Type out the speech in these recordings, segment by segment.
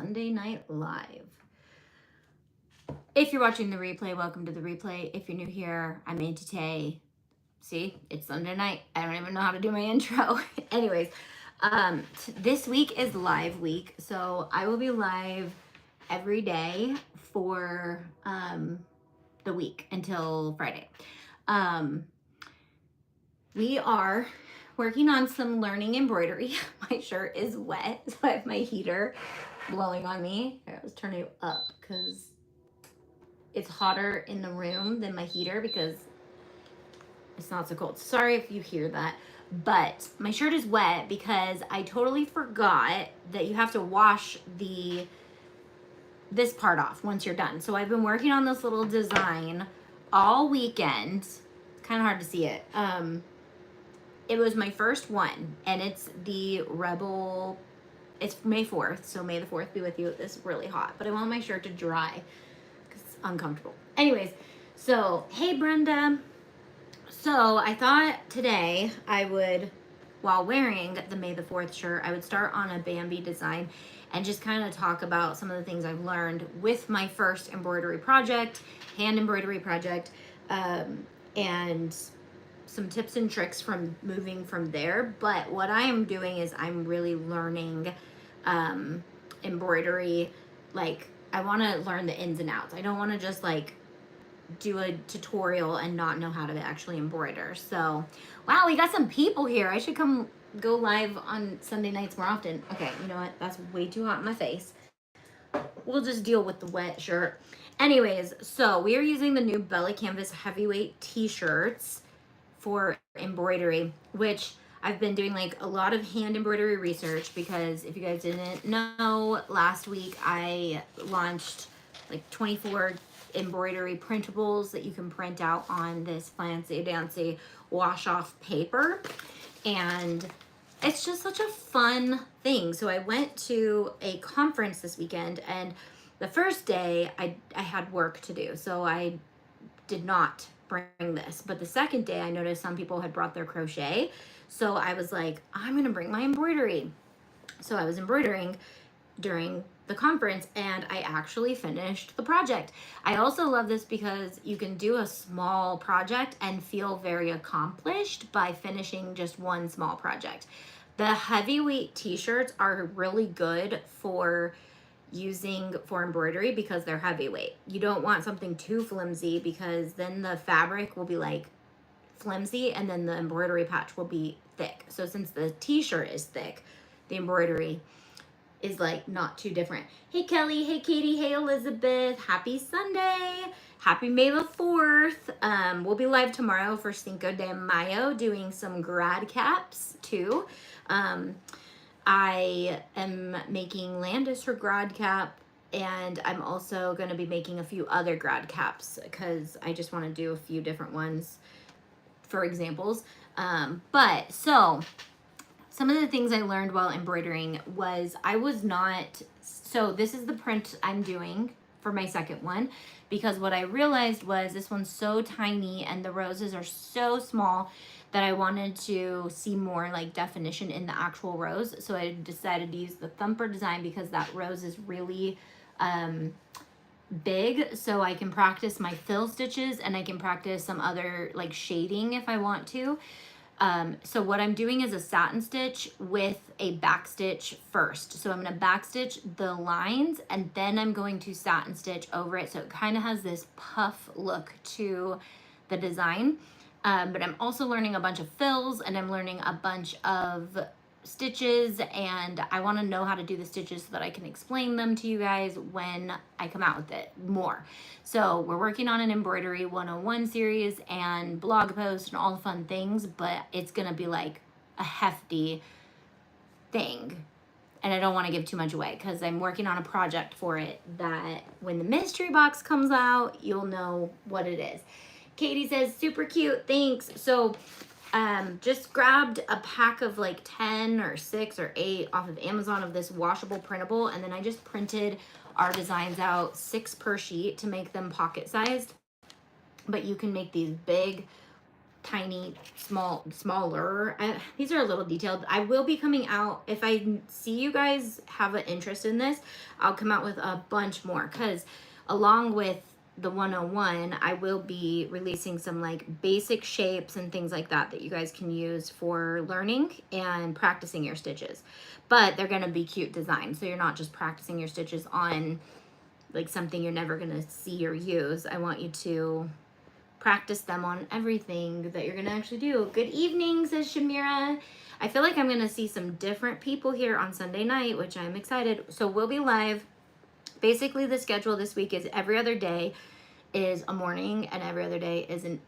Sunday Night Live. If you're watching the replay, welcome to the replay. If you're new here, I'm Auntie Tay. See, it's Sunday night. I don't even know how to do my intro. Anyways, this week is live week, so I will be live every day for the week until Friday. We are working on some learning embroidery. My shirt is wet, so I have my heater blowing on me. Let's turn it up because it's hotter in the room than my heater because it's not so cold. Sorry if you hear that, but my shirt is wet because I totally forgot that you have to wash this part off once you're done. So I've been working on this little design all weekend. It's kind of hard to see it. It was my first one, and it's the Rebel. It's May 4th, so May the 4th be with you. It's really hot, but I want my shirt to dry because it's uncomfortable. Anyways, so hey Brenda. So I thought today I would, while wearing the May the 4th shirt, I would start on a Bambi design and just kind of talk about some of the things I've learned with my first embroidery project, hand embroidery project, and some tips and tricks from moving from there. But what I am doing is I'm really learning embroidery. Like, I want to learn the ins and outs. I don't want to just like do a tutorial and not know how to actually embroider. So, wow, we got some people here. I should come go live on Sunday nights more often. Okay, you know what? That's way too hot in my face. We'll just deal with the wet shirt. Anyways, so we are using the new Bella Canvas heavyweight t-shirts for embroidery, which I've been doing like a lot of hand embroidery research because if you guys didn't know, last week I launched like 24 embroidery printables that you can print out on this fancy dancy wash off paper, and it's just such a fun thing. So I went to a conference this weekend, and the first day I had work to do, so I did not bring this. But the second day I noticed some people had brought their crochet, so I was like, I'm gonna bring my embroidery. So I was embroidering during the conference, and I actually finished the project. I also love this because you can do a small project and feel very accomplished by finishing just one small project. The heavyweight t-shirts are really good for using for embroidery because they're heavyweight. You don't want something too flimsy because then the fabric will be like flimsy and then the embroidery patch will be thick. So since the t-shirt is thick, the embroidery is like not too different. Hey Kelly, hey Katie, hey Elizabeth, happy Sunday, happy May the 4th. We'll be live tomorrow for Cinco de Mayo doing some grad caps too. I am making Landis her grad cap, and I'm also going to be making a few other grad caps because I just want to do a few different ones for examples. But so some of the things I learned while embroidering was so this is the print I'm doing for my second one, because what I realized was this one's so tiny and the roses are so small that I wanted to see more like definition in the actual rose. So I decided to use the thumper design because that rose is really big, so I can practice my fill stitches and I can practice some other like shading if I want to. So what I'm doing is a satin stitch with a back stitch first. So I'm going to back stitch the lines and then I'm going to satin stitch over it. So it kind of has this puff look to the design. But I'm also learning a bunch of fills and I'm learning a bunch of stitches, and I want to know how to do the stitches so that I can explain them to you guys when I come out with it more. So we're working on an embroidery 101 series and blog post and all the fun things, but it's going to be like a hefty thing. And I don't want to give too much away because I'm working on a project for it that when the mystery box comes out, you'll know what it is. Katie says, super cute, thanks. So just grabbed a pack of like 10 or 6 or 8 off of Amazon of this washable printable, and then I just printed our designs out 6 per sheet to make them pocket sized. But you can make these big tiny, smaller. These are a little detailed. I will be coming out, if I see you guys have an interest in this, I'll come out with a bunch more, because along with the 101, I will be releasing some like basic shapes and things like that that you guys can use for learning and practicing your stitches. But they're gonna be cute designs, so you're not just practicing your stitches on like something you're never gonna see or use. I want you to practice them on everything that you're gonna actually do. Good evening, says Shamira. I feel like I'm gonna see some different people here on Sunday night, which I'm excited. So we'll be live. Basically, the schedule this week is every other day is a morning and every other day is an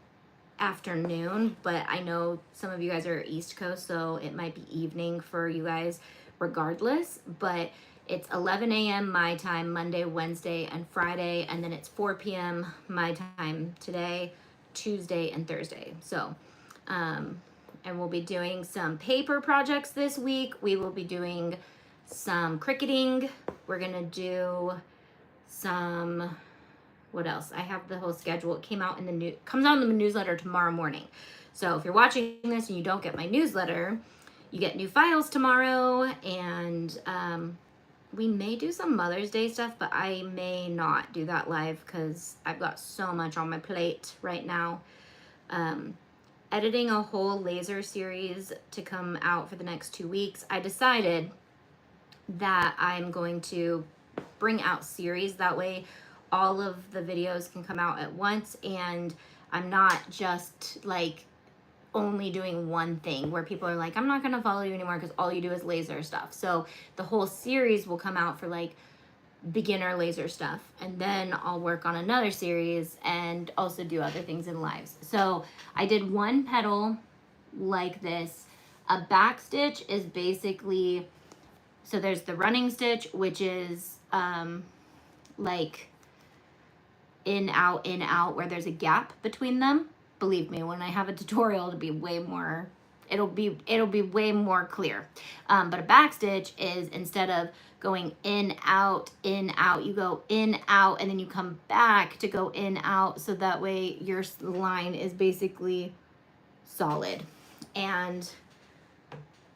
afternoon, but I know some of you guys are East Coast, so it might be evening for you guys regardless, but it's 11 a.m. my time, Monday, Wednesday, and Friday, and then it's 4 p.m. my time today, Tuesday, and Thursday. So, and we'll be doing some paper projects this week. We will be doing some cricketing. We're gonna do some, what else? I have the whole schedule. It came out in the comes out in the newsletter tomorrow morning. So if you're watching this and you don't get my newsletter, you get new files tomorrow, and we may do some Mother's Day stuff, but I may not do that live because I've got so much on my plate right now. Editing a whole laser series to come out for the next 2 weeks. I decided that I'm going to bring out series, that way all of the videos can come out at once, and I'm not just like only doing one thing where people are like, I'm not gonna follow you anymore because all you do is laser stuff. So the whole series will come out for like beginner laser stuff, and then I'll work on another series and also do other things in lives. So I did one petal like this. A back stitch is basically, so there's the running stitch, which is like in out, where there's a gap between them. Believe me, when I have a tutorial, it'll be way more, it'll be way more clear. But a back stitch is, instead of going in, out, you go in, out, and then you come back to go in, out, so that way your line is basically solid. And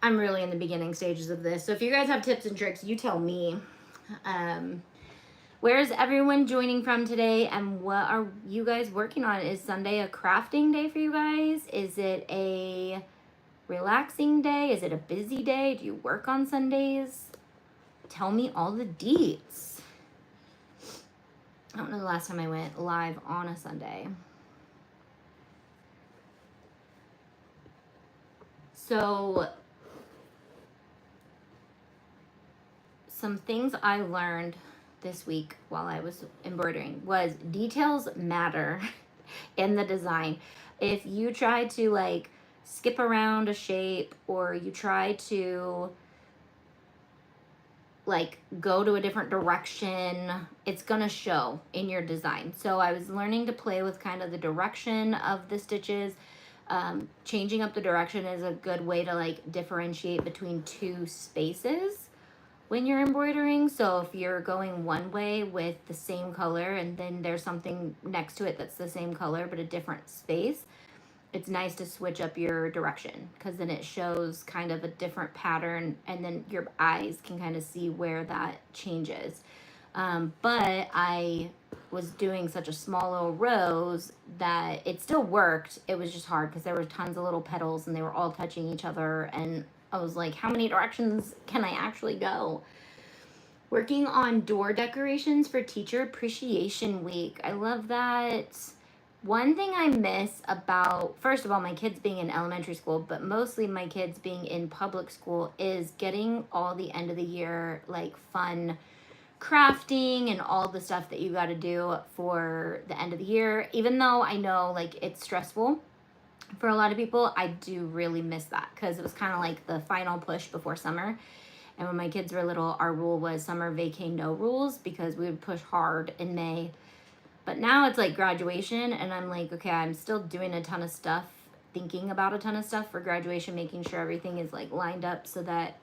I'm really in the beginning stages of this. So if you guys have tips and tricks, you tell me. Where's everyone joining from today, and what are you guys working on? Is Sunday a crafting day for you guys? Is it a relaxing day? Is it a busy day? Do you work on Sundays? Tell me all the deets. I don't know the last time I went live on a Sunday. So, some things I learned this week while I was embroidering was details matter in the design. If you try to like skip around a shape, or you try to like go to a different direction, it's gonna show in your design. So I was learning to play with kind of the direction of the stitches. Changing up the direction is a good way to like differentiate between two spaces when you're embroidering. So if you're going one way with the same color and then there's something next to it that's the same color but a different space, it's nice to switch up your direction, because then it shows kind of a different pattern, and then your eyes can kind of see where that changes. But I was doing such a small little rows that it still worked. It was just hard because there were tons of little petals and they were all touching each other, and I was like, how many directions can I actually go? Working on door decorations for Teacher Appreciation Week. I love that. One thing I miss about, first of all, my kids being in elementary school, but mostly my kids being in public school, is getting all the end of the year, like fun crafting and all the stuff that you got to do for the end of the year. Even though I know like it's stressful for a lot of people, I do really miss that, because it was kind of like the final push before summer. And when my kids were little, our rule was summer vacay, no rules, because we would push hard in May. But now it's like graduation, and I'm like, okay, I'm still doing a ton of stuff, thinking about a ton of stuff for graduation, making sure everything is like lined up so that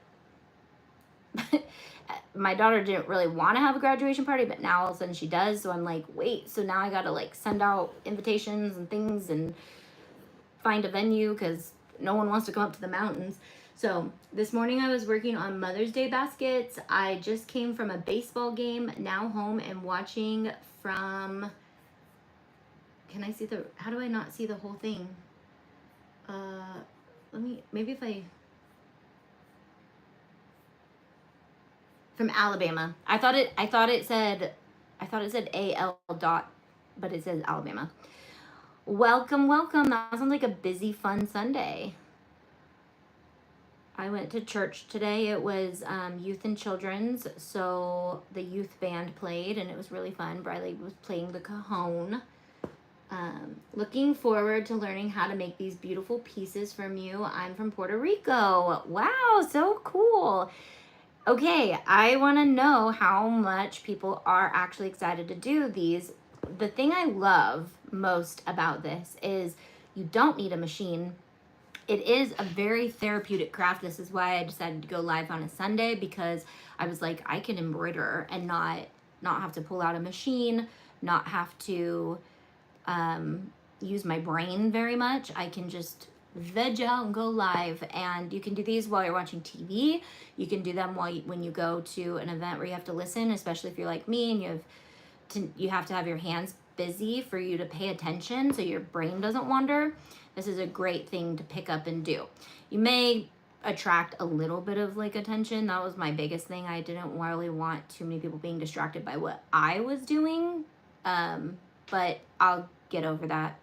my daughter didn't really want to have a graduation party, but now all of a sudden she does. So I'm like, wait, so now I got to like send out invitations and things, and find a venue because no one wants to come up to the mountains. So this morning I was working on Mother's Day baskets. I just came from a baseball game, now home and watching from, can I see the, how do I not see the whole thing? Let me, maybe if I, from Alabama. I thought it said AL dot, but it says Alabama. Welcome, welcome. That sounds like a busy, fun Sunday. I went to church today. It was youth and children's, so the youth band played, and it was really fun. Briley was playing the cajon. Looking forward to learning how to make these beautiful pieces from you. I'm from Puerto Rico. Wow, so cool. Okay, I want to know how much people are actually excited to do these. The thing I love most about this is you don't need a machine. It is a very therapeutic craft. This is why I decided to go live on a Sunday, because I was like, I can embroider and not have to pull out a machine, not have to use my brain very much. I can just veg out and go live, and you can do these while you're watching TV. You can do them when you go to an event where you have to listen, especially if you're like me and you have to have your hands busy for you to pay attention so your brain doesn't wander. This is a great thing to pick up and do. You may attract a little bit of like attention. That was my biggest thing. I didn't really want too many people being distracted by what I was doing, but I'll get over that,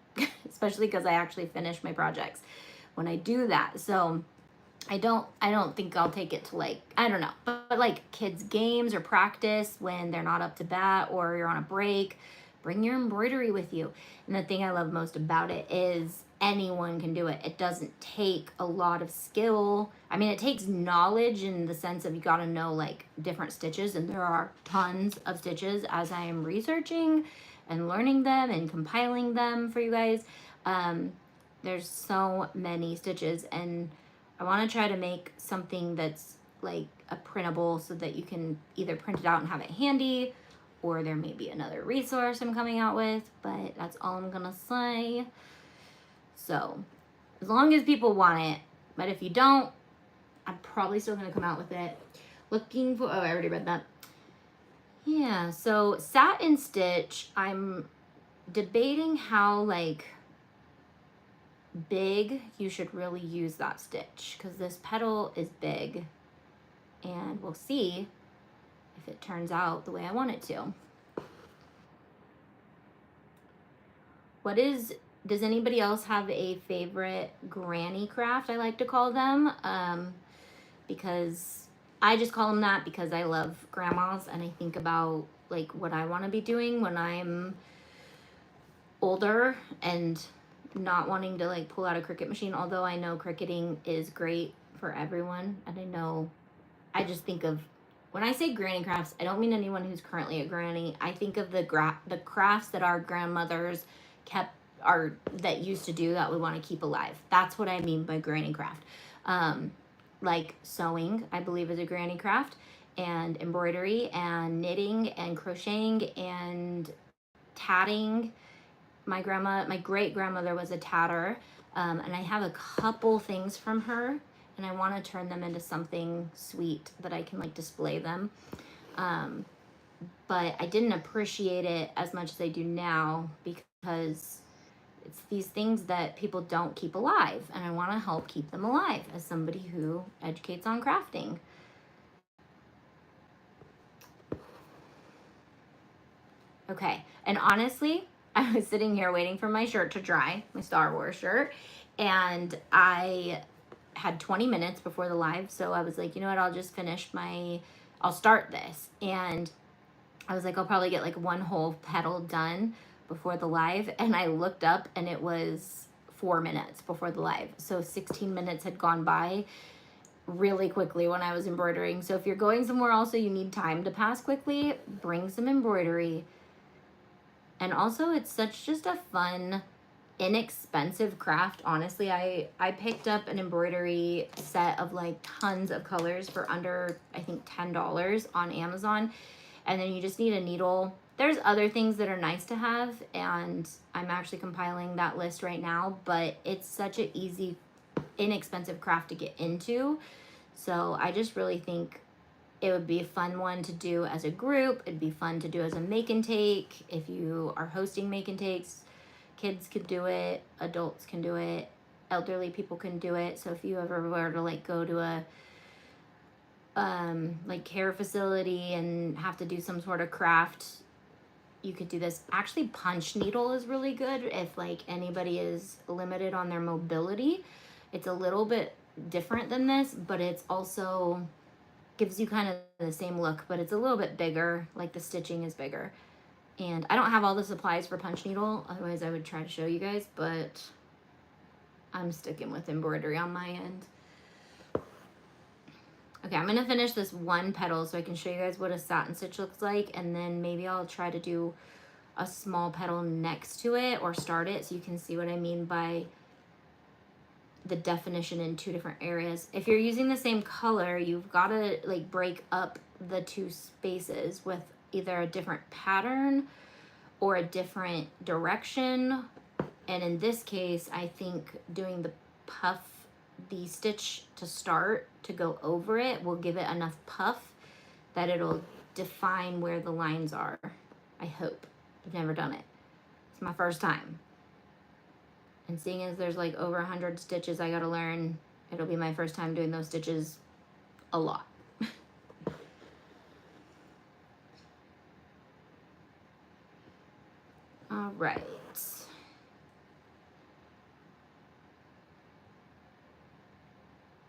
especially because I actually finish my projects when I do that. So I don't think I'll take it to like, I don't know, but like kids games or practice when they're not up to bat or you're on a break, bring your embroidery with you. And the thing I love most about it is anyone can do it. It doesn't take a lot of skill. I mean, it takes knowledge in the sense of you got to know like different stitches, and there are tons of stitches as I am researching and learning them and compiling them for you guys. There's so many stitches, and I want to try to make something that's like a printable so that you can either print it out and have it handy, or there may be another resource I'm coming out with, but that's all I'm gonna say. So as long as people want it, but if you don't, I'm probably still gonna come out with it. Looking for, oh, I already read that. Yeah, so satin stitch, I'm debating how like big you should really use that stitch, because this petal is big, and we'll see if it turns out the way I want it to. Does anybody else have a favorite granny craft, I like to call them? Because I just call them that because I love grandmas, and I think about like what I want to be doing when I'm older and not wanting to like pull out a Cricut machine, although I know Cricuting is great for everyone. And I just think of, when I say granny crafts, I don't mean anyone who's currently a granny. I think of the crafts that our grandmothers that used to do that we want to keep alive. That's what I mean by granny craft. Like sewing, I believe, is a granny craft, and embroidery and knitting and crocheting and tatting. My great grandmother was a tatter, and I have a couple things from her, and I want to turn them into something sweet that I can like display them. But I didn't appreciate it as much as I do now, because it's these things that people don't keep alive, and I want to help keep them alive as somebody who educates on crafting. Okay, and honestly, I was sitting here waiting for my shirt to dry, my Star Wars shirt, and I had 20 minutes before the live, so I was like, you know what, I'll start this. And I was like, I'll probably get like one whole petal done before the live, and I looked up and it was 4 minutes before the live. So 16 minutes had gone by really quickly when I was embroidering. So if you're going somewhere also you need time to pass quickly, bring some embroidery. And also it's such just a fun, inexpensive craft. Honestly, I picked up an embroidery set of like tons of colors for under, I think, $10 on Amazon. And then you just need a needle There's other things that are nice to have, and I'm actually compiling that list right now, but it's such an easy, inexpensive craft to get into. So I just really think it would be a fun one to do as a group. It'd be fun to do as a make and take. If you are hosting make and takes, kids can do it, adults can do it, elderly people can do it. So if you ever were to like go to a like care facility and have to do some sort of craft, you could do this. Actually, punch needle is really good if like anybody is limited on their mobility. It's a little bit different than this, but it's also gives you kind of the same look, but it's a little bit bigger, like the stitching is bigger. And I don't have all the supplies for punch needle, otherwise I would try to show you guys, but I'm sticking with embroidery on my end. Okay, I'm gonna finish this one petal so I can show you guys what a satin stitch looks like, and then maybe I'll try to do a small petal next to it or start it so you can see what I mean by the definition in two different areas. If you're using the same color, you've got to like break up the two spaces with either a different pattern or a different direction. And in this case, I think doing the stitch to start to go over it will give it enough puff that it'll define where the lines are. I hope. I've never done it. It's my first time. And seeing as there's like over 100 stitches I gotta learn, it'll be my first time doing those stitches a lot. All right.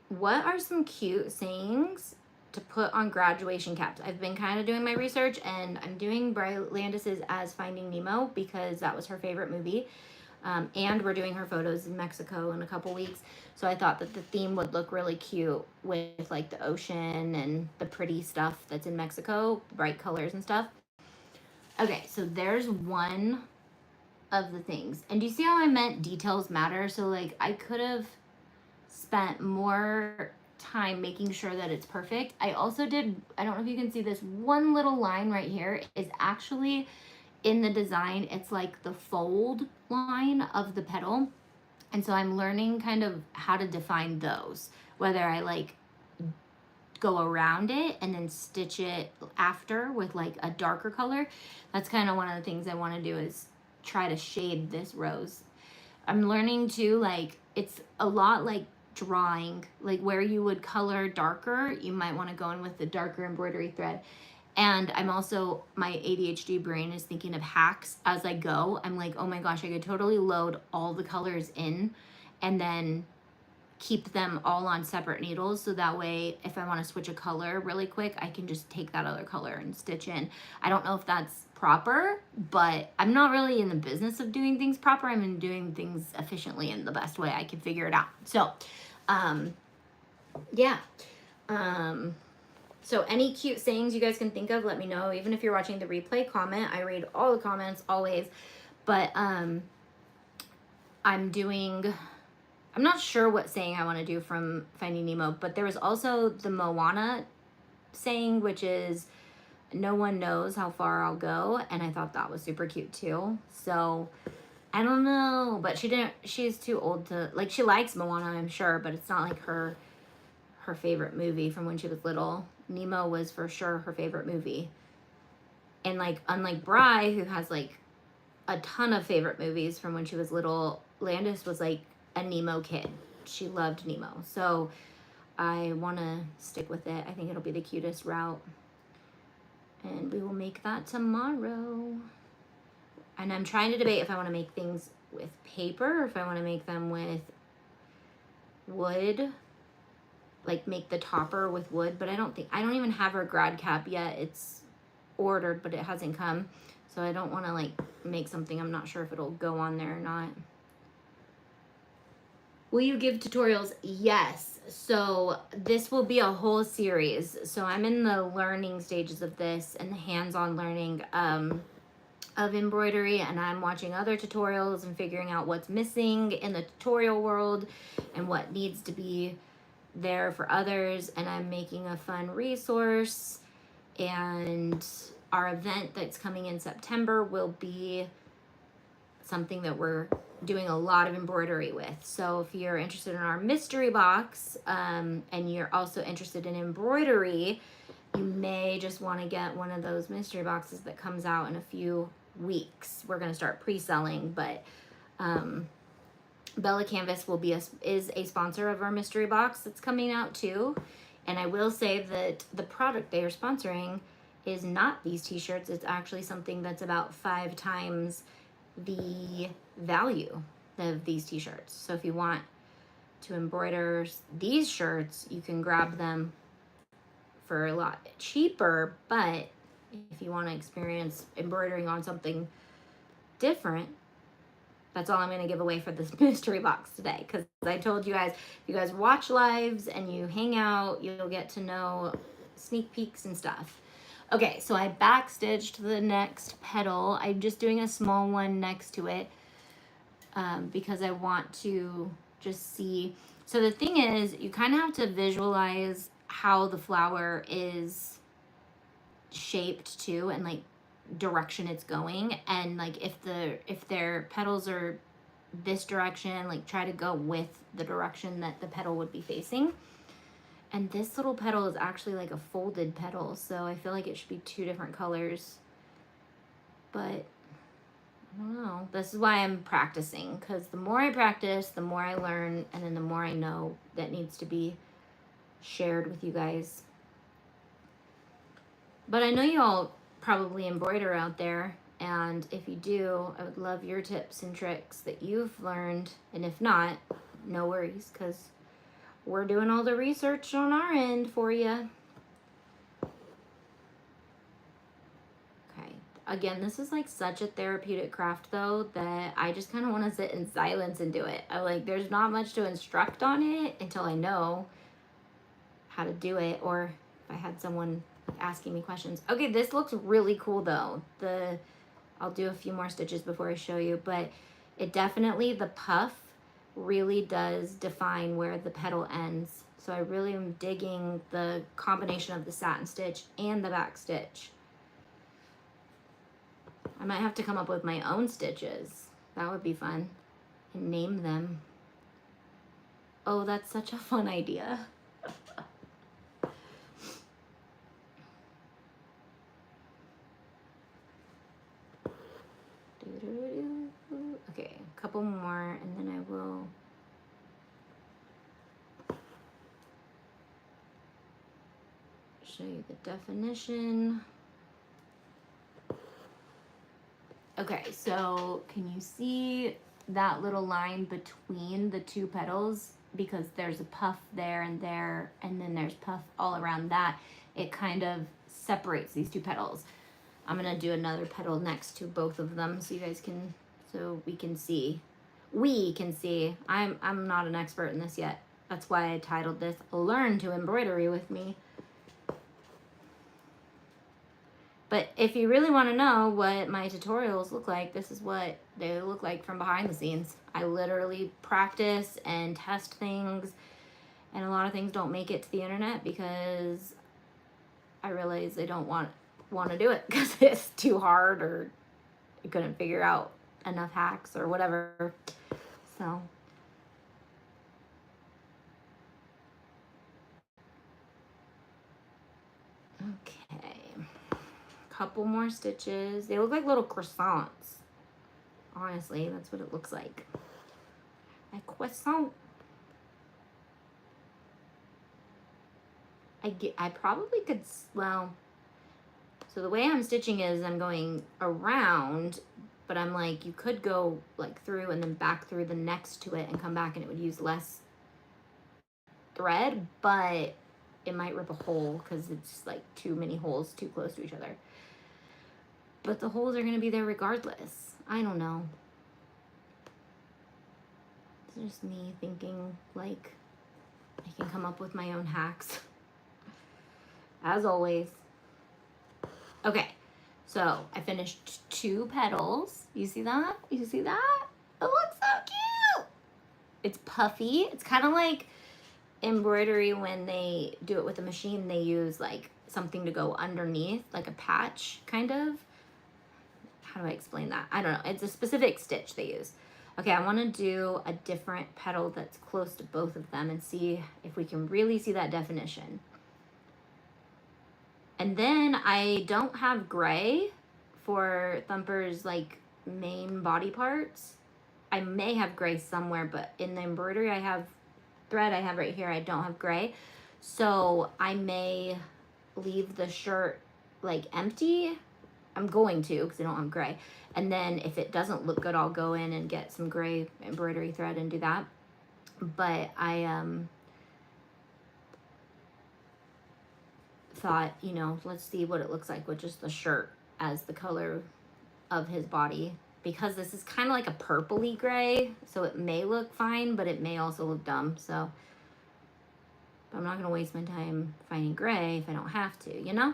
What are some cute sayings to put on graduation caps? I've been kind of doing my research, and I'm doing Bri Landis's as Finding Nemo because that was her favorite movie. And we're doing her photos in Mexico in a couple weeks. So I thought that the theme would look really cute with like the ocean and the pretty stuff that's in Mexico, bright colors and stuff. Okay, so there's one of the things. And do you see how I meant details matter? So like I could have spent more time making sure that it's perfect. I also did, I don't know if you can see this one little line right here is actually in the design. It's like the fold line of the petal. And so I'm learning kind of how to define those, whether I like go around it and then stitch it after with like a darker color. That's kind of one of the things I want to do is try to shade this rose. I'm learning too, like it's a lot like drawing, like where you would color darker, you might want to go in with the darker embroidery thread. And I'm also, my ADHD brain is thinking of hacks as I go. I'm like, oh my gosh, I could totally load all the colors in and then keep them all on separate needles. So that way, if I want to switch a color really quick, I can just take that other color and stitch in. I don't know if that's proper, but I'm not really in the business of doing things proper. I'm in doing things efficiently in the best way I can figure it out. So, yeah. So any cute sayings you guys can think of, let me know. Even if you're watching the replay, comment. I read all the comments always. But I'm not sure what saying I want to do from Finding Nemo, but there was also the Moana saying, which is, no one knows how far I'll go. And I thought that was super cute too. So I don't know, but she's too old to, like, she likes Moana, I'm sure, but it's not like her favorite movie from when she was little. Nemo was for sure her favorite movie. And like, unlike Bri, who has like a ton of favorite movies from when she was little, Landis was like a Nemo kid. She loved Nemo. So I want to stick with it. I think it'll be the cutest route. And we will make that tomorrow. And I'm trying to debate if I want to make things with paper or if I want to make them with wood. Like make the topper with wood, but I don't even have her grad cap yet. It's ordered, but it hasn't come. So I don't want to like make something. I'm not sure if it'll go on there or not. Will you give tutorials? Yes. So this will be a whole series. So I'm in the learning stages of this and the hands-on learning of embroidery, and I'm watching other tutorials and figuring out what's missing in the tutorial world and what needs to be there for others. And I'm making a fun resource, and our event that's coming in September will be something that we're doing a lot of embroidery with. So if you're interested in our mystery box, and you're also interested in embroidery, you may just want to get one of those mystery boxes that comes out in a few weeks. We're going to start pre-selling, but Bella Canvas is a sponsor of our mystery box that's coming out too. And I will say that the product they are sponsoring is not these t-shirts. It's actually something that's about 5 times the value of these t-shirts. So if you want to embroider these shirts, you can grab them for a lot cheaper. But if you want to experience embroidering on something different, that's all I'm going to give away for this mystery box today. Because I told you guys, if you guys watch lives and you hang out, you'll get to know sneak peeks and stuff. Okay, so I backstitched the next petal. I'm just doing a small one next to it because I want to just see. So the thing is, you kind of have to visualize how the flower is shaped too, and like direction it's going. And like if their petals are this direction, like try to go with the direction that the petal would be facing. And this little petal is actually like a folded petal, so I feel like it should be 2 different colors. But I don't know. This is why I'm practicing, because the more I practice, the more I learn, and then the more I know that needs to be shared with you guys. But I know you all probably embroider out there, and if you do, I would love your tips and tricks that you've learned. And if not, no worries, because we're doing all the research on our end for you. Okay. Again, this is like such a therapeutic craft though that I just kind of want to sit in silence and do it. There's not much to instruct on it until I know how to do it, or if I had someone asking me questions. Okay, this looks really cool though. I'll do a few more stitches before I show you, but it definitely, the puff really does define where the petal ends. So I really am digging the combination of the satin stitch and the back stitch. I might have to come up with my own stitches. That would be fun. And name them. Oh, that's such a fun idea. Okay, a couple more and then I will show you the definition. Okay, so can you see that little line between the 2 petals? Because there's a puff there, and then there's puff all around that. It kind of separates these 2 petals. I'm gonna do another petal next to both of them so you guys can, so we can see. I'm not an expert in this yet. That's why I titled this Learn to Embroidery with Me. But if you really want to know what my tutorials look like, this is what they look like from behind the scenes. I literally practice and test things, and a lot of things don't make it to the internet because I realize they don't want to do it because it's too hard, or I couldn't figure out enough hacks or whatever. So okay, couple more stitches. They look like little croissants. Honestly, that's what it looks like. A croissant. I probably could, well, so the way I'm stitching is I'm going around, but I'm like, you could go like through and then back through the next to it and come back, and it would use less thread, but it might rip a hole because it's like too many holes too close to each other. But the holes are going to be there regardless. I don't know. It's just me thinking like I can come up with my own hacks. As always. Okay, so I finished 2 petals. You see that? You see that? It looks so cute. It's puffy. It's kind of like embroidery when they do it with a machine. They use like something to go underneath, like a patch kind of. How do I explain that? I don't know. It's a specific stitch they use. Okay, I want to do a different petal that's close to both of them and see if we can really see that definition. And then I don't have gray for Thumper's like main body parts. I may have gray somewhere, but in the embroidery I have thread I have right here, I don't have gray. So I may leave the shirt like empty. I'm going to, because I don't have gray. And then if it doesn't look good, I'll go in and get some gray embroidery thread and do that. But I thought, you know, let's see what it looks like with just the shirt as the color of his body, because this is kind of like a purpley gray, so it may look fine, but it may also look dumb. So I'm not gonna waste my time finding gray if I don't have to, you know?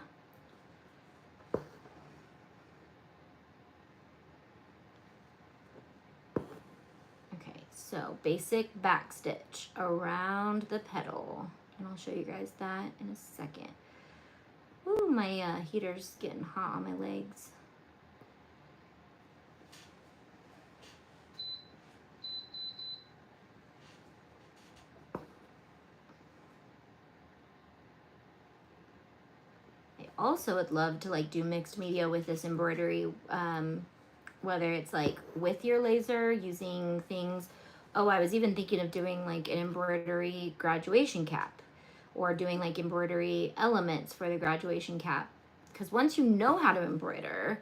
Okay, so basic back stitch around the petal, and I'll show you guys that in a second. Ooh, my heater's getting hot on my legs. I also would love to like do mixed media with this embroidery, whether it's like with your laser using things. Oh, I was even thinking of doing like an embroidery graduation cap, or doing like embroidery elements for the graduation cap. Because once you know how to embroider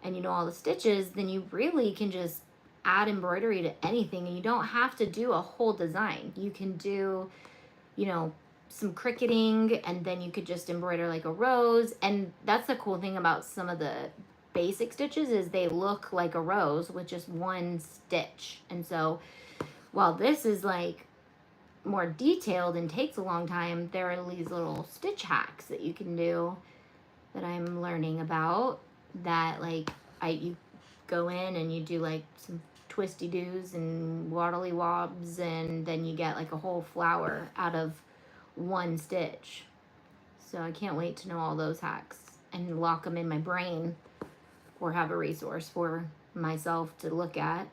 and you know all the stitches, then you really can just add embroidery to anything, and you don't have to do a whole design. You can do, you know, some cricketing, and then you could just embroider like a rose. And that's the cool thing about some of the basic stitches, is they look like a rose with just one stitch. And so while this is like more detailed and takes a long time, there are these little stitch hacks that you can do that I'm learning about, that like you go in and you do like some twisty doos and waddly wobs, and then you get like a whole flower out of one stitch. So I can't wait to know all those hacks and lock them in my brain, or have a resource for myself to look at.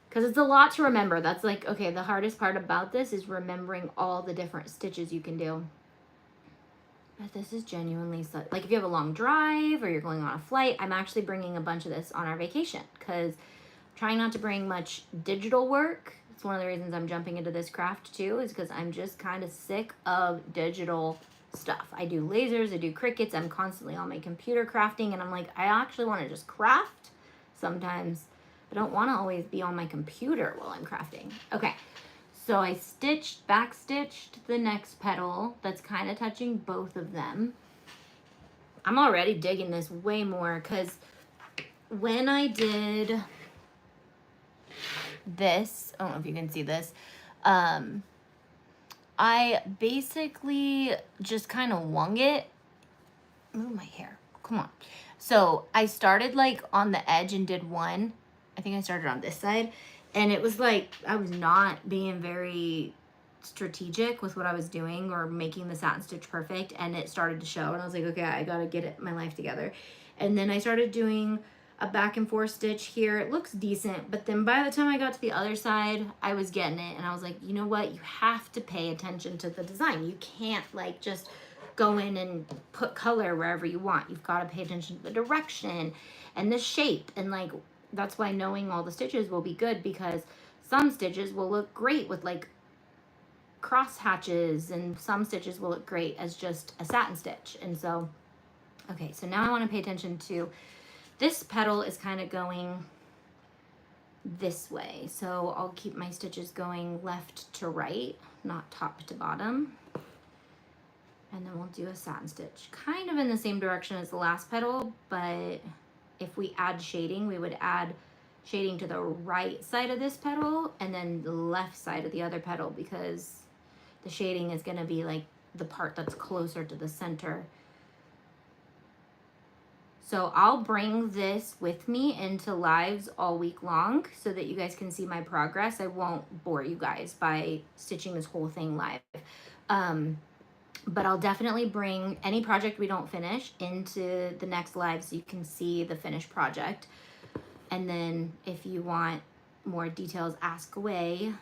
Because it's a lot to remember. That's like, okay, the hardest part about this is remembering all the different stitches you can do. But this is genuinely, like if you have a long drive or you're going on a flight, I'm actually bringing a bunch of this on our vacation, because I'm trying not to bring much digital work. It's one of the reasons I'm jumping into this craft too, is because I'm just kind of sick of digital stuff. I do lasers, I do Cricuts, I'm constantly on my computer crafting, and I'm like, I actually want to just craft sometimes. I don't want to always be on my computer while I'm crafting. Okay, so I back stitched the next petal that's kind of touching both of them. I'm already digging this way more, because when I did this, I don't know if you can see this, I basically just kind of wung it. Move my hair, come on. So I started like on the edge and did one. I think I started on this side, and it was like I was not being very strategic with what I was doing or making the satin stitch perfect, and it started to show, and I was like, okay, I gotta get my life together. And then I started doing a back and forth stitch here. It looks decent, but then by the time I got to the other side, I was getting it, and I was like, you know what, you have to pay attention to the design. You can't like just go in and put color wherever you want. You've got to pay attention to the direction and the shape, and like that's why knowing all the stitches will be good, because some stitches will look great with like cross hatches, and some stitches will look great as just a satin stitch. And so, okay, so now I want to pay attention to this petal is kind of going this way. So I'll keep my stitches going left to right, not top to bottom. And then we'll do a satin stitch kind of in the same direction as the last petal, but if we add shading, we would add shading to the right side of this petal and then the left side of the other petal, because the shading is going to be like the part that's closer to the center. So I'll bring this with me into lives all week long so that you guys can see my progress. I won't bore you guys by stitching this whole thing live. But I'll definitely bring any project we don't finish into the next live so you can see the finished project. And then if you want more details, ask away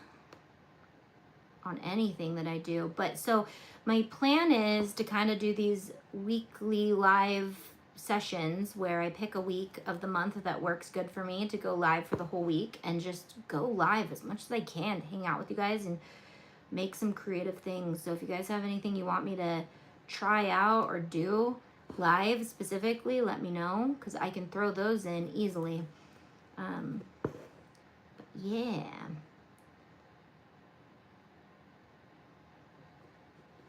on anything that I do. But so my plan is to kind of do these weekly live sessions where I pick a week of the month that works good for me to go live for the whole week and just go live as much as I can to hang out with you guys and make some creative things. So if you guys have anything you want me to try out or do live specifically, let me know, because I can throw those in easily. Yeah.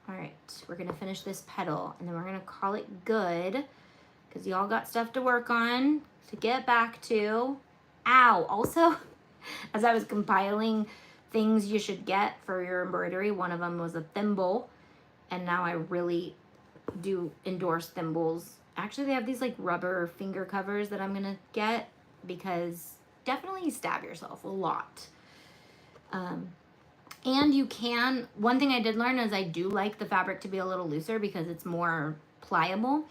All right, we're gonna finish this petal and then we're gonna call it good because y'all got stuff to work on to get back to. Ow, also, as I was compiling things you should get for your embroidery, one of them was a thimble, and now I really do endorse thimbles. Actually, they have these like rubber finger covers that I'm gonna get because definitely stab yourself a lot. And you can, one thing I did learn is I do like the fabric to be a little looser because it's more pliable.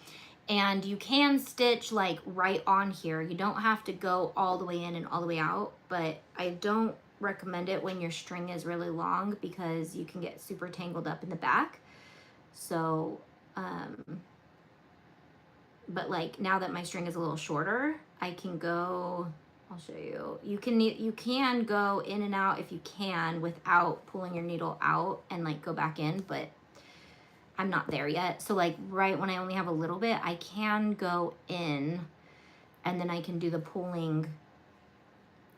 And you can stitch like right on here. You don't have to go all the way in and all the way out, but I don't recommend it when your string is really long because you can get super tangled up in the back. So, but like now that my string is a little shorter, I can go, I'll show you. You can go in and out if you can without pulling your needle out and like go back in, but I'm not there yet. So like right when I only have a little bit, I can go in and then I can do the pulling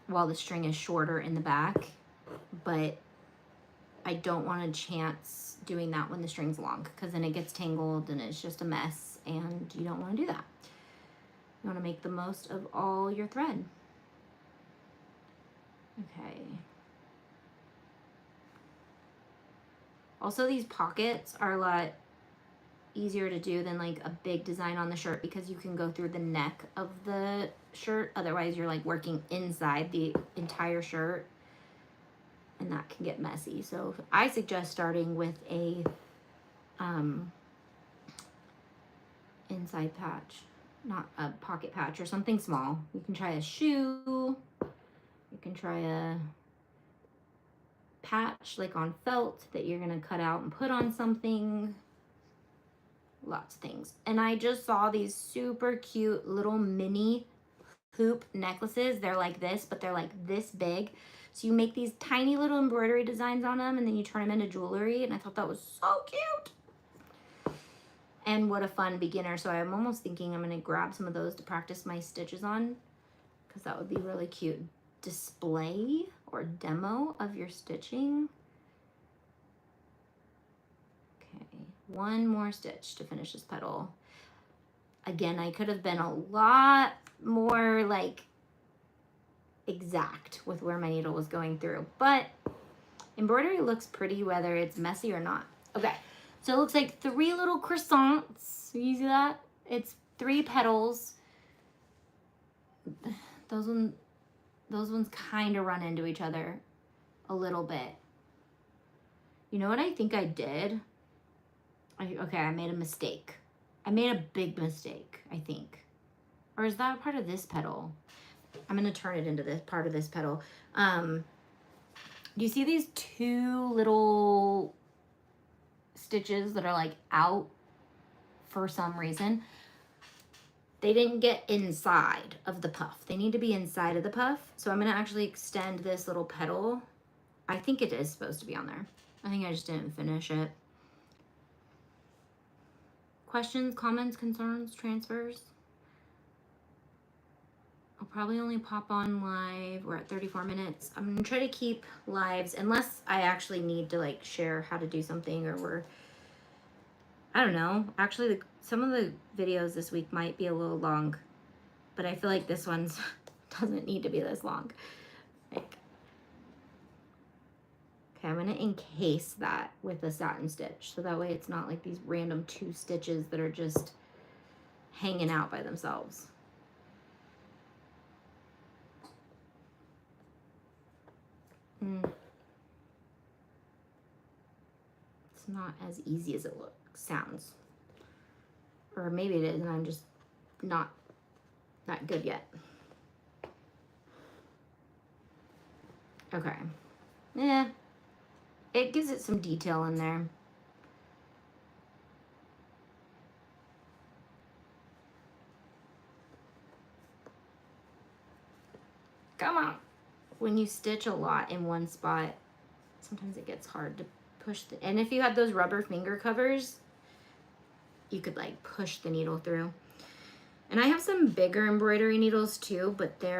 while the string is shorter in the back, but I don't want to chance doing that when the string's long because then it gets tangled and it's just a mess and you don't want to do that. You want to make the most of all your thread. Okay. Also, these pockets are a lot easier to do than like a big design on the shirt because you can go through the neck of the shirt. Otherwise, you're like working inside the entire shirt and that can get messy. So I suggest starting with a inside patch, not a pocket patch or something small. You can try a shoe. You can try a patch like on felt that you're gonna cut out and put on something. Lots of things. And I just saw these super cute little mini hoop necklaces. They're like this, but they're like this big. So you make these tiny little embroidery designs on them and then you turn them into jewelry. And I thought that was so cute. And what a fun beginner. So I'm almost thinking I'm gonna grab some of those to practice my stitches on because that would be really cute display or demo of your stitching. Okay, one more stitch to finish this petal. Again, I could have been a lot more like exact with where my needle was going through, but embroidery looks pretty whether it's messy or not. Okay, so it looks like 3 little croissants. You see that? It's 3 petals. Those ones kind of run into each other a little bit. You know what I think I did? Okay, I made a mistake. I made a big mistake, I think. Or is that part of this petal? I'm gonna turn it into this part of this petal. Do you see these 2 little stitches that are like out for some reason? They didn't get inside of the puff. They need to be inside of the puff. So I'm gonna actually extend this little petal. I think it is supposed to be on there. I think I just didn't finish it. Questions, comments, concerns, transfers? I'll probably only pop on live. We're at 34 minutes. I'm gonna try to keep lives unless I actually need to like share how to do something or I don't know. Actually, some of the videos this week might be a little long, but I feel like this one doesn't need to be this long. Like, okay, I'm gonna encase that with a satin stitch so that way it's not like these random 2 stitches that are just hanging out by themselves. It's not as easy as it looks. sounds. Or maybe it is and I'm just not that good yet. Okay. Yeah. It gives it some detail in there. Come on. When you stitch a lot in one spot, sometimes it gets hard to push the, and if you have those rubber finger covers, you could like push the needle through. And I have some bigger embroidery needles too, but they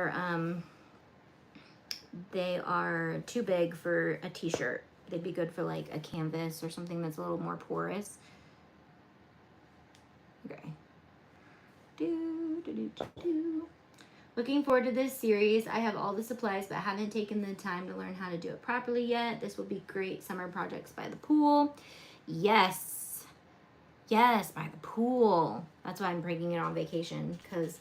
are too big for a t-shirt. They'd be good for like a canvas or something that's a little more porous. Okay. Looking forward to this series. I have all the supplies, but haven't taken the time to learn how to do it properly yet. This will be great summer projects by the pool. Yes. Yes, by the pool. That's why I'm bringing it on vacation, because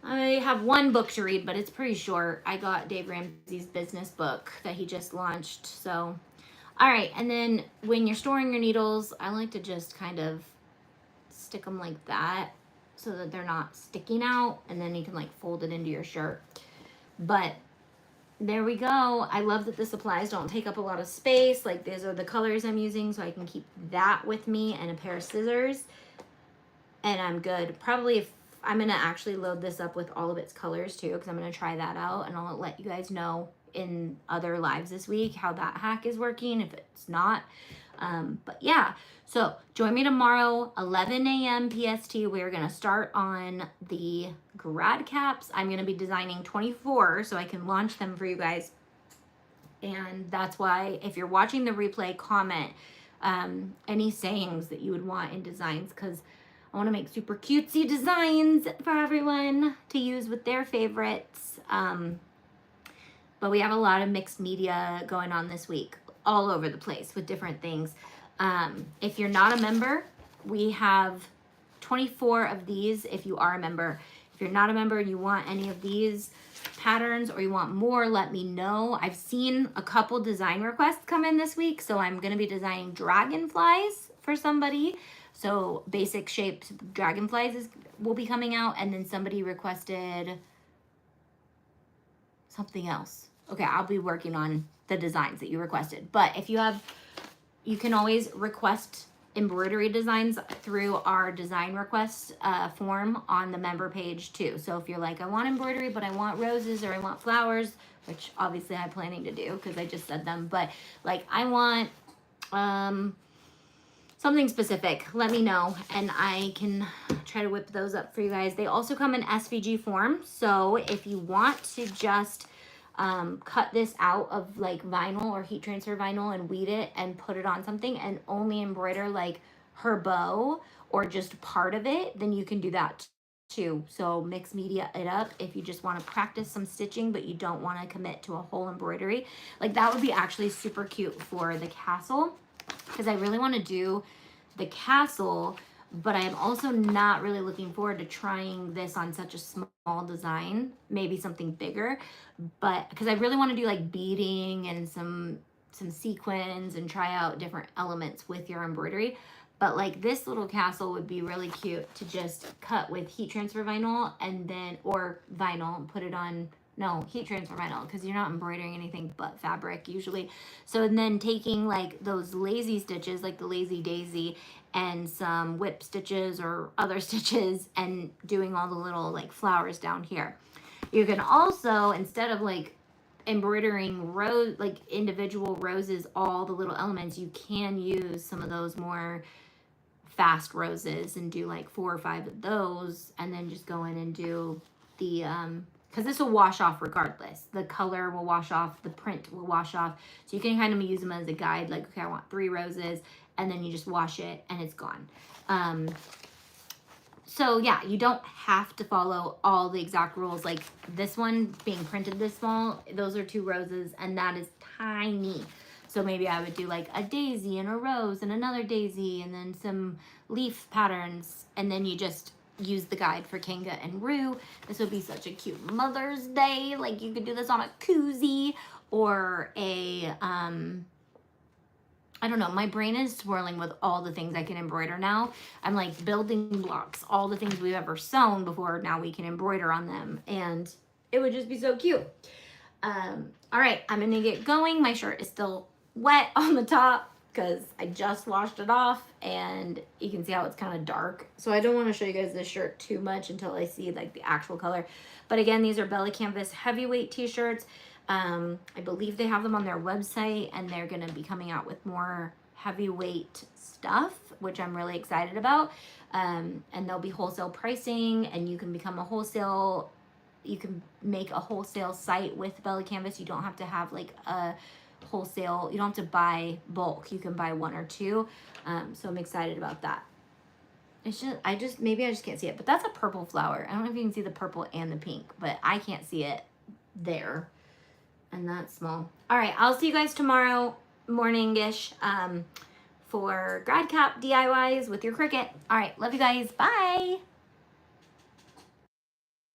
I have one book to read, but it's pretty short. I got Dave Ramsey's business book that he just launched. So, all right. And then when you're storing your needles, I like to just kind of stick them like that so that they're not sticking out, and then you can like fold it into your shirt. But there we go. I love that the supplies don't take up a lot of space. Like these are the colors I'm using, so I can keep that with me and a pair of scissors, and I'm good. Probably if I'm gonna actually load this up with all of its colors too, because I'm gonna try that out, and I'll let you guys know in other lives this week how that hack is working if it's not. But yeah, so join me tomorrow, 11 a.m. PST. We're gonna start on the grad caps. I'm gonna be designing 24 so I can launch them for you guys. And that's why if you're watching the replay, comment any sayings that you would want in designs, because I want to make super cutesy designs for everyone to use with their favorites. But we have a lot of mixed media going on this week, all over the place with different things. If you're not a member, we have 24 of these if you are a member. If you're not a member and you want any of these patterns or you want more, let me know. I've seen a couple design requests come in this week, so I'm going to be designing dragonflies for somebody. So basic shaped dragonflies will be coming out, and then somebody requested something else. Okay, I'll be working on the designs that you requested. But if you have, you can always request embroidery designs through our design request form on the member page too. So if you're like, I want embroidery, but I want roses or I want flowers, which obviously I'm planning to do because I just said them, but like I want something specific, let me know and I can try to whip those up for you guys. They also come in SVG form. So if you want to just cut this out of like vinyl or heat transfer vinyl and weed it and put it on something and only embroider like her bow or just part of it, then you can do that too. So mix media it up if you just want to practice some stitching but you don't want to commit to a whole embroidery. Like that would be actually super cute for the castle, because I really want to do the castle, but I am also not really looking forward to trying this on such a small design, maybe something bigger, but because I really want to do like beading and some sequins and try out different elements with your embroidery. But like this little castle would be really cute to just cut with heat transfer vinyl and then, or vinyl, and put it on, no, heat transfer vinyl, because you're not embroidering anything but fabric usually. So and then taking like those lazy stitches, like the lazy daisy, and some whip stitches or other stitches and doing all the little like flowers down here. You can also, instead of like embroidering rose, like individual roses, all the little elements, you can use some of those more fast roses and do like 4 or 5 of those, and then just go in and do the because this will wash off regardless. The color will wash off, the print will wash off, so you can kind of use them as a guide, like, okay, I want 3 roses, and then you just wash it and it's gone. So yeah, you don't have to follow all the exact rules. Like this one being printed this small, those are 2 roses and that is tiny. So maybe I would do like a daisy and a rose and another daisy and then some leaf patterns, and then you just use the guide for Kanga and Rue. This would be such a cute Mother's Day. Like you could do this on a koozie or a I don't know, my brain is swirling with all the things I can embroider now. I'm like building blocks, all the things we've ever sewn before, now we can embroider on them. And it would just be so cute. All right, I'm gonna get going. My shirt is still wet on the top because I just washed it off, and you can see how it's kind of dark. So I don't want to show you guys this shirt too much until I see like the actual color. But again, these are Bella Canvas heavyweight t-shirts. I believe they have them on their website, and they're gonna be coming out with more heavyweight stuff, which I'm really excited about. And they'll be wholesale pricing, and you can become a wholesale, you can make a wholesale site with Bella Canvas. You don't have to have like a wholesale, you don't have to buy bulk, you can buy one or two. So I'm excited about that. It's just, maybe I just can't see it, but that's a purple flower. I don't know if you can see the purple and the pink, but I can't see it there. And that's small. All right, I'll see you guys tomorrow morning-ish for GradCap DIYs with your Cricut. All right, love you guys. Bye.